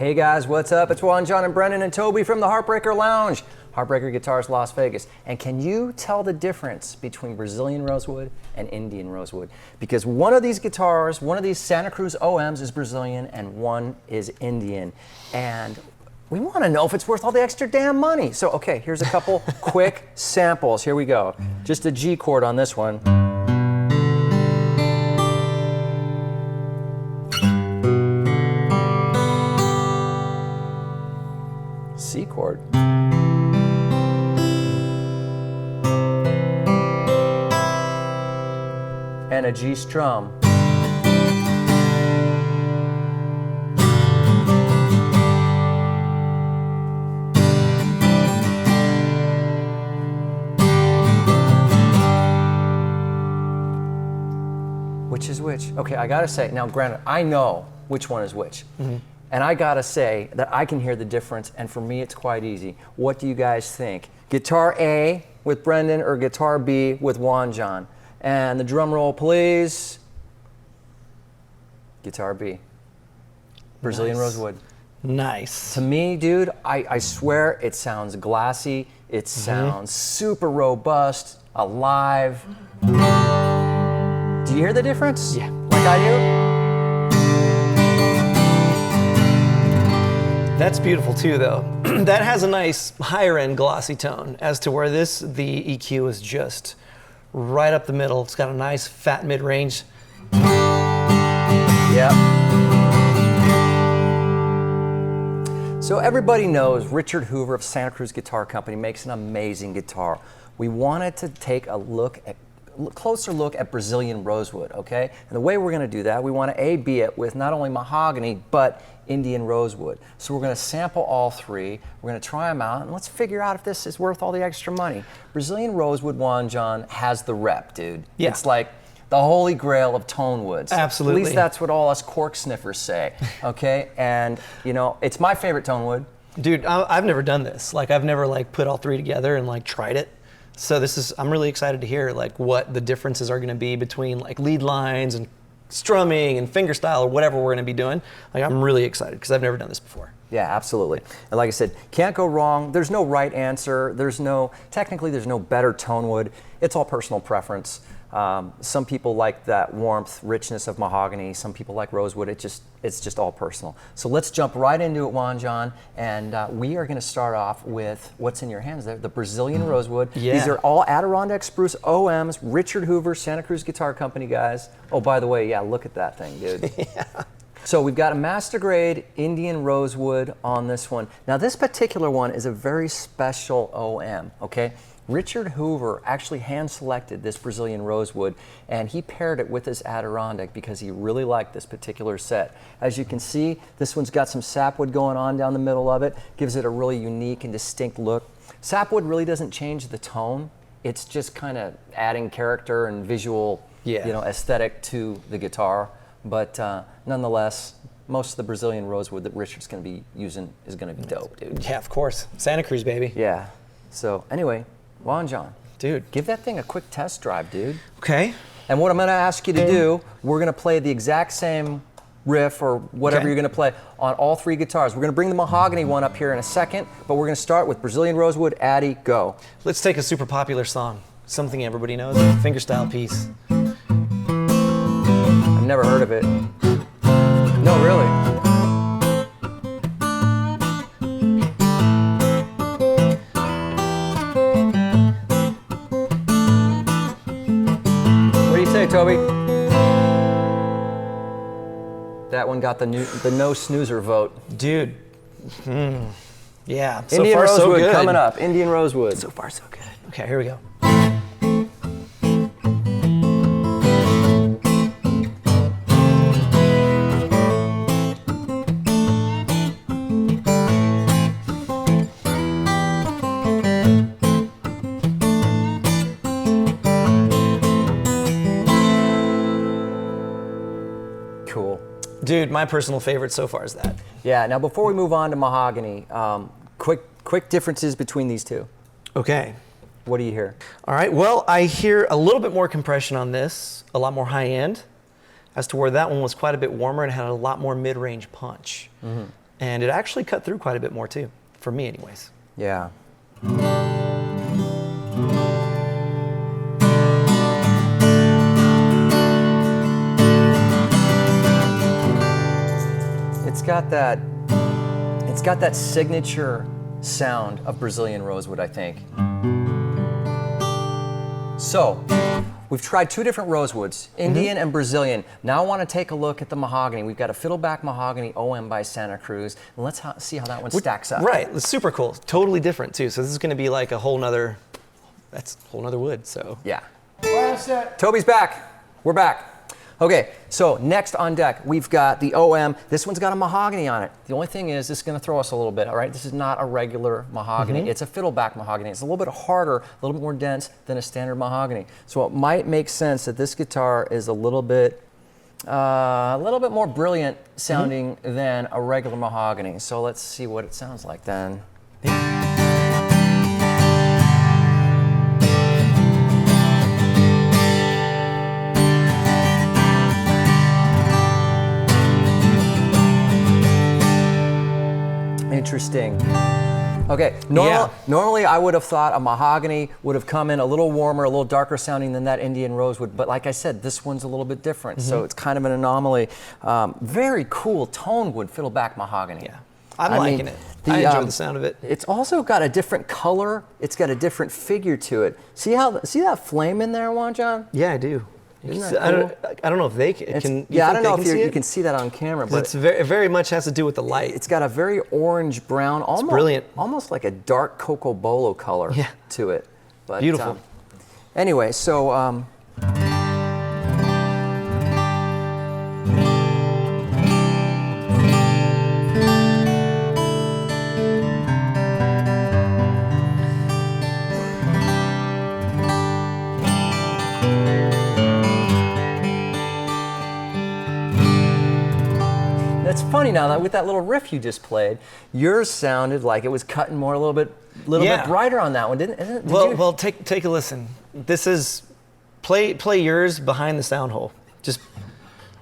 Hey guys, what's up? It's Juan, John, and Brendan and Toby from the Heartbreaker Lounge, Heartbreaker Guitars, Las Vegas. And can you tell the difference between Brazilian Rosewood and Indian Rosewood? Because one of these guitars, one of these Santa Cruz OMs is Brazilian and one is Indian. And we want to know if it's worth all the extra damn money. So, okay, here's a couple quick samples. Here we go. Just a G chord on this one. C chord. And a G strum. Which is which? Okay, I gotta say, now granted, I know which one is which. Mm-hmm. And I gotta say that I can hear the difference, and for me it's quite easy. What do you guys think? Guitar A with Brendan or guitar B with Juan John? And the drum roll, please. Guitar B. Brazilian Rosewood. Nice. To me, dude, I swear it sounds glassy. It sounds super robust, alive. Do you hear the difference? Yeah. Like I do? That's beautiful too, though. That has a nice higher end glossy tone, as to where this, the EQ is just right up the middle. It's got a nice fat mid-range. Yep. So everybody knows Richard Hoover of Santa Cruz Guitar Company makes an amazing guitar. We wanted to take a closer look at Brazilian Rosewood, okay? And the way we're gonna do that, we wanna A-B it with not only mahogany, but Indian Rosewood. So we're gonna sample all three, we're gonna try them out, and let's figure out if this is worth all the extra money. Brazilian Rosewood, Juan John, has the rep, dude. Yeah. It's like the holy grail of tonewoods. Absolutely. At least that's what all us cork sniffers say, okay? And, you know, it's my favorite tonewood. Dude, I've never done this. Like, I've never like put all three together and like tried it. So I'm really excited to hear like what the differences are gonna be between like lead lines and strumming and fingerstyle or whatever we're gonna be doing. Like, I'm really excited because I've never done this before. Yeah, absolutely. And like I said, can't go wrong. There's no right answer. Technically there's no better tonewood. It's all personal preference. Some people like that warmth, richness of mahogany. Some people like rosewood. It's just all personal. So let's jump right into it, Juan John. And we are going to start off with what's in your hands there, the Brazilian Rosewood. Yeah. These are all Adirondack Spruce OMs, Richard Hoover, Santa Cruz Guitar Company guys. Oh, by the way, yeah, look at that thing, dude. Yeah. So we've got a master grade Indian Rosewood on this one. Now this particular one is a very special OM, okay? Richard Hoover actually hand-selected this Brazilian Rosewood, and he paired it with this Adirondack because he really liked this particular set. As you can see, this one's got some sapwood going on down the middle of it, gives it a really unique and distinct look. Sapwood really doesn't change the tone. It's just kind of adding character and visual, aesthetic to the guitar. But nonetheless, most of the Brazilian Rosewood that Richard's going to be using is going to be dope, dude. Yeah, of course. Santa Cruz, baby. Yeah. So anyway, Juan John. Dude. Give that thing a quick test drive, dude. Okay. And what I'm going to ask you to do, we're going to play the exact same riff or whatever you're going to play on all three guitars. We're going to bring the mahogany one up here in a second, but we're going to start with Brazilian Rosewood, Addy, go. Let's take a super popular song. Something everybody knows, fingerstyle piece. I've never heard of it. No, really. What do you say, Toby? That one got the no snoozer vote. Dude. Yeah. So Indian far, Rosewood so good. coming up. Indian Rosewood. So far, so good. Okay, here we go. Cool. Dude, my personal favorite so far is that. Yeah, now before we move on to mahogany, quick differences between these two. Okay. What do you hear? All right, well, I hear a little bit more compression on this, a lot more high end, as to where that one was quite a bit warmer and had a lot more mid-range punch. Mm-hmm. And it actually cut through quite a bit more too, for me anyways. Yeah. It's got that signature sound of Brazilian rosewood, I think. So, we've tried two different rosewoods, Indian and Brazilian. Now I want to take a look at the mahogany. We've got a Fiddleback Mahogany OM by Santa Cruz, and let's see how that one stacks up. Right, it's super cool. Totally different too. So this is going to be like a whole nother, that's a whole nother wood. So yeah. Last set. Toby's back. We're back. Okay, so next on deck, we've got the OM. This one's got a mahogany on it. The only thing is, this is going to throw us a little bit, all right? This is not a regular mahogany. It's a Fiddleback Mahogany. It's a little bit harder, a little bit more dense than a standard mahogany. So it might make sense that this guitar is a little bit more brilliant sounding than a regular mahogany. So let's see what it sounds like then. Interesting. Okay, normally I would have thought a mahogany would have come in a little warmer, a little darker sounding than that Indian rosewood, but like I said, this one's a little bit different, so it's kind of an anomaly. Very cool tonewood Fiddleback Mahogany. Yeah, I'm liking it. I enjoy the sound of it. It's also got a different color. It's got a different figure to it. See that flame in there, Juan John? Yeah, I do. Isn't that cool? I don't know if they can. Yeah, I don't know if you can see that on camera, but it very much has to do with the light. It's got a very orange brown, almost brilliant, almost like a dark cocoa bolo color to it. But, beautiful. Anyway, so. It's funny now that with that little riff you just played, yours sounded like it was cutting more a little bit brighter on that one, didn't it? Well, take a listen. This is play yours behind the sound hole. Just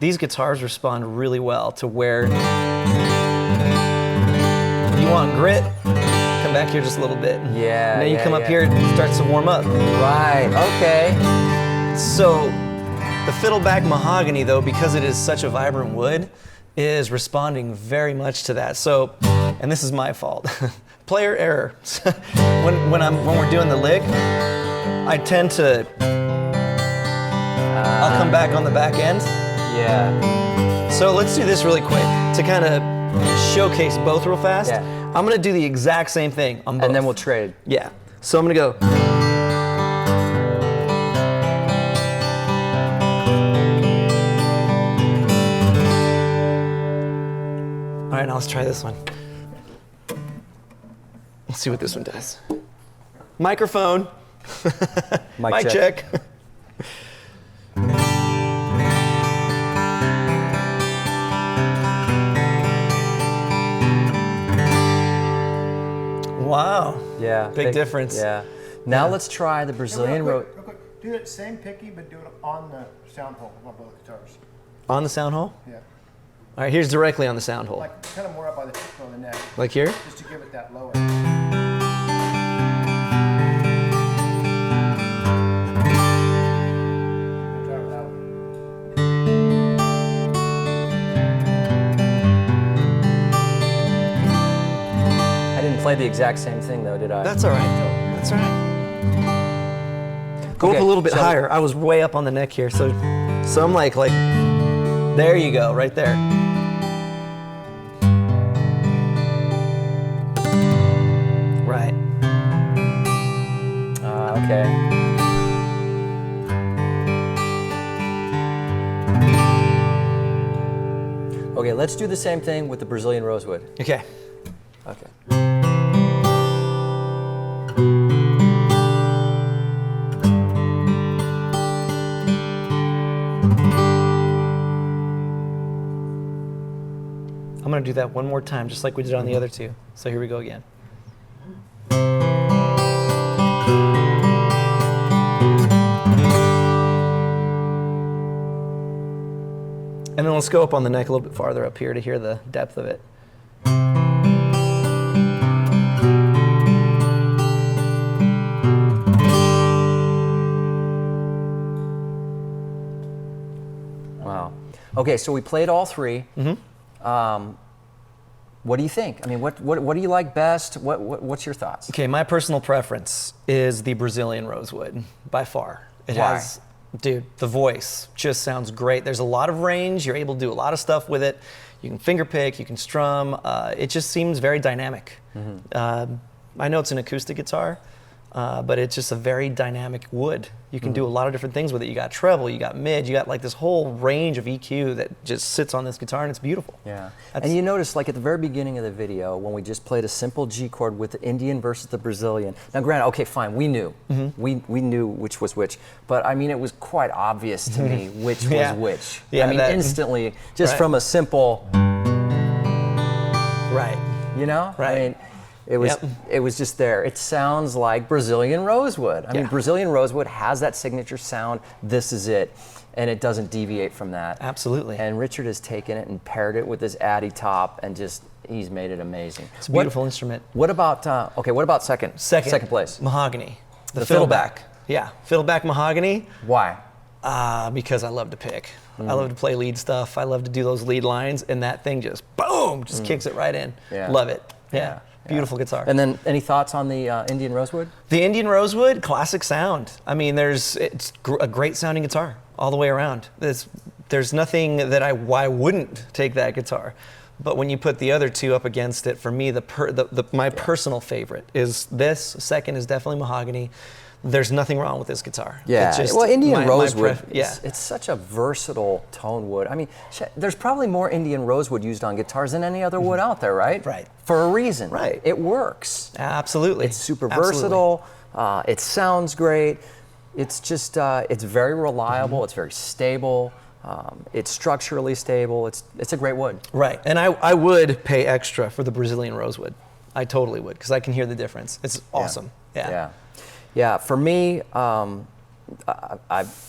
these guitars respond really well to where you want grit. Come back here just a little bit. Yeah. And then you come up here, it starts to warm up. Right. Okay. So the Fiddleback Mahogany, though, because it is such a vibrant wood, is responding very much to that. So, and this is my fault, player error. when we're doing the lick, I tend to, I'll come back on the back end. Yeah. So let's do this really quick to kind of showcase both real fast. Yeah. I'm gonna do the exact same thing on both. And then we'll trade. Yeah. So I'm gonna go. All right, now let's try this one. Let's see what this one does. Microphone. Mic check. Wow. Yeah. Big difference. Yeah. Now let's try the Brazilian Real quick. Do that same picky, but do it on the sound hole on both guitars. On the sound hole? Yeah. All right, here's directly on the sound hole. Like kind of more up by the tip of the neck. Like here? Just to give it that lower. Try it that I didn't play the exact same thing though, did I? That's all right. That's all right. Go up a little bit higher. I was way up on the neck here, so I'm like, there you go, right there. Right. Okay. Okay, let's do the same thing with the Brazilian rosewood. Okay. Okay. I'm gonna do that one more time, just like we did on the other two. So here we go again. And then let's go up on the neck a little bit farther up here to hear the depth of it. Okay, so we played all three. What do you think? I mean, what do you like best? What's your thoughts? Okay, my personal preference is the Brazilian Rosewood, by far. It Why? has, dude, the voice just sounds great. There's a lot of range. You're able to do a lot of stuff with it. You can finger pick, you can strum. It just seems very dynamic. I know it's an acoustic guitar, but it's just a very dynamic wood. You can do a lot of different things with it. You got treble, you got mid, you got like this whole range of EQ that just sits on this guitar, and it's beautiful. Yeah. And you notice, like at the very beginning of the video, when we just played a simple G chord with the Indian versus the Brazilian. Now, granted, okay, fine, we knew. We knew which was which. But I mean, it was quite obvious to me which was which. Yeah, I mean, instantly, just from a simple. Right. You know? Right. I mean, it was just there. It sounds like Brazilian Rosewood. I mean, Brazilian Rosewood has that signature sound. This is it. And it doesn't deviate from that. Absolutely. And Richard has taken it and paired it with his Addy top and just, he's made it amazing. It's a beautiful instrument. What about, okay, what about second place? Mahogany. The Fiddleback. Yeah, Fiddleback Mahogany. Why? Because I love to pick. I love to play lead stuff. I love to do those lead lines, and that thing just, boom, just kicks it right in. Yeah. Love it. Yeah. Beautiful guitar. And then any thoughts on the Indian Rosewood? The Indian Rosewood, classic sound. I mean, it's a great sounding guitar all the way around. There's nothing that why I wouldn't take that guitar. But when you put the other two up against it, for me, my personal favorite is this. Second is definitely Mahogany. There's nothing wrong with this guitar. Yeah, Just well, Indian Rosewood, yeah. it's such a versatile tone wood. I mean, there's probably more Indian Rosewood used on guitars than any other wood out there, right? Right. For a reason. Right. It works. Absolutely. It's super versatile. It sounds great. It's just, it's very reliable. It's very stable. It's structurally stable. It's a great wood. Right, and I would pay extra for the Brazilian Rosewood. I totally would, because I can hear the difference. It's awesome. Yeah, for me, I'm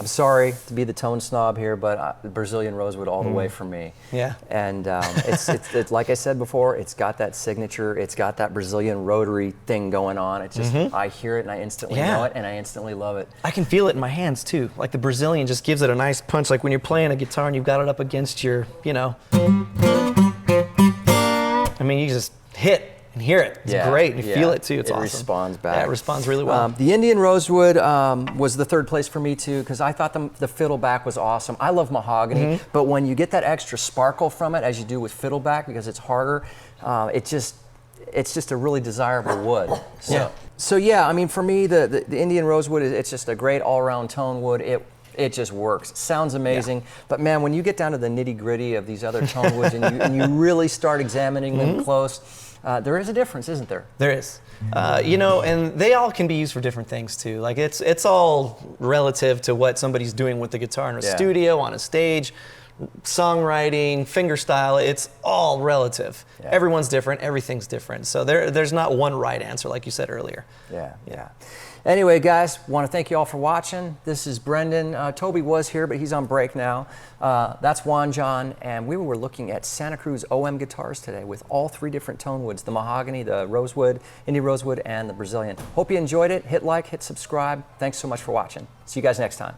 sorry to be the tone snob here, but Brazilian Rosewood all the way for me. Yeah. And it's like I said before, it's got that signature, it's got that Brazilian rotary thing going on. It's just, I hear it and I instantly know it and I instantly love it. I can feel it in my hands too. Like the Brazilian just gives it a nice punch, like when you're playing a guitar and you've got it up against your, you know. I mean, you just hit and hear it. It's great. And you feel it too. It's awesome. It responds back. Yeah, it responds really well. The Indian Rosewood was the third place for me too, because I thought the Fiddleback was awesome. I love Mahogany, but when you get that extra sparkle from it, as you do with Fiddleback, because it's harder, it's just a really desirable wood. So yeah, I mean, for me, the Indian Rosewood, it's just a great all-around tone wood. It just works. It sounds amazing. But man, when you get down to the nitty-gritty of these other tone woods and you really start examining them close, there is a difference, isn't there? There is. You know, and they all can be used for different things too. Like it's all relative to what somebody's doing with the guitar in a studio, on a stage, songwriting, finger style. It's all relative. Everyone's different. Everything's different. So there's not one right answer, like you said earlier. Yeah. Anyway, guys, want to thank you all for watching. This is Brendan. Toby was here, but he's on break now. That's Juan John, and we were looking at Santa Cruz OM guitars today with all three different tone woods, the Mahogany, the Rosewood, Indian Rosewood, and the Brazilian. Hope you enjoyed it. Hit like, hit subscribe. Thanks so much for watching. See you guys next time.